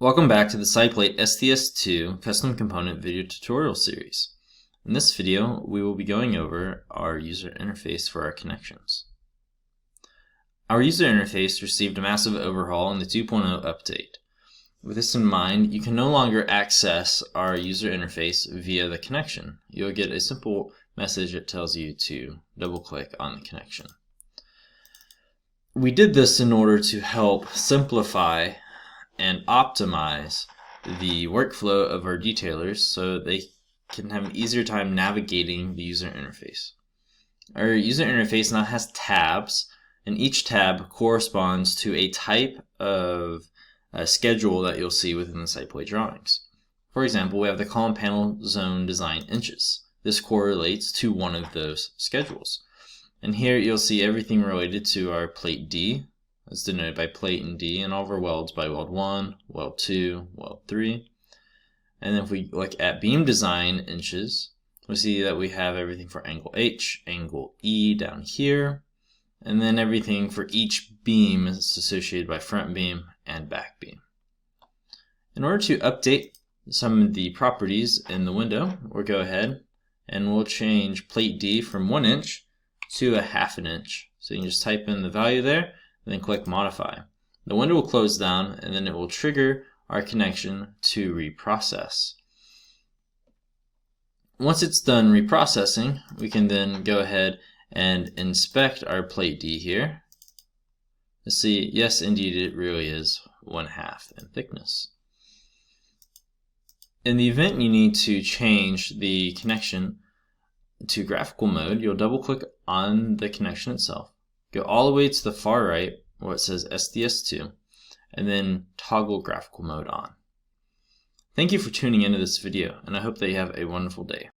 Welcome back to the SidePlate SDS2 custom component video tutorial series. In this video, we will be going over our user interface for our connections. Our user interface received a massive overhaul in the 2.0 update. With this in mind, you can no longer access our user interface via the connection. You'll get a simple message that tells you to double-click on the connection. We did this in order to help simplify and optimize the workflow of our detailers so they can have an easier time navigating the user interface. Our user interface now has tabs, and each tab corresponds to a type of schedule that you'll see within the SidePlate drawings. For example, we have the column panel zone design inches. This correlates to one of those schedules. And here you'll see everything related to our plate D, as denoted by plate and D, and all of our welds by weld 1, weld 2, weld 3. And then if we look at beam design inches, we see that we have everything for angle H, angle E down here, and then everything for each beam is associated by front beam and back beam. In order to update some of the properties in the window, we'll go ahead and we'll change plate D from 1 inch to a 1/2 inch. So you can just type in the value there, and then click modify. The window will close down, and then it will trigger our connection to reprocess. Once it's done reprocessing, we can then go ahead and inspect our plate D here to see, yes, indeed, it really is 1/2 in thickness. In the event you need to change the connection to graphical mode, you'll double click on the connection itself, go all the way to the far right where it says SDS2, and then toggle graphical mode on. Thank you for tuning into this video, and I hope that you have a wonderful day.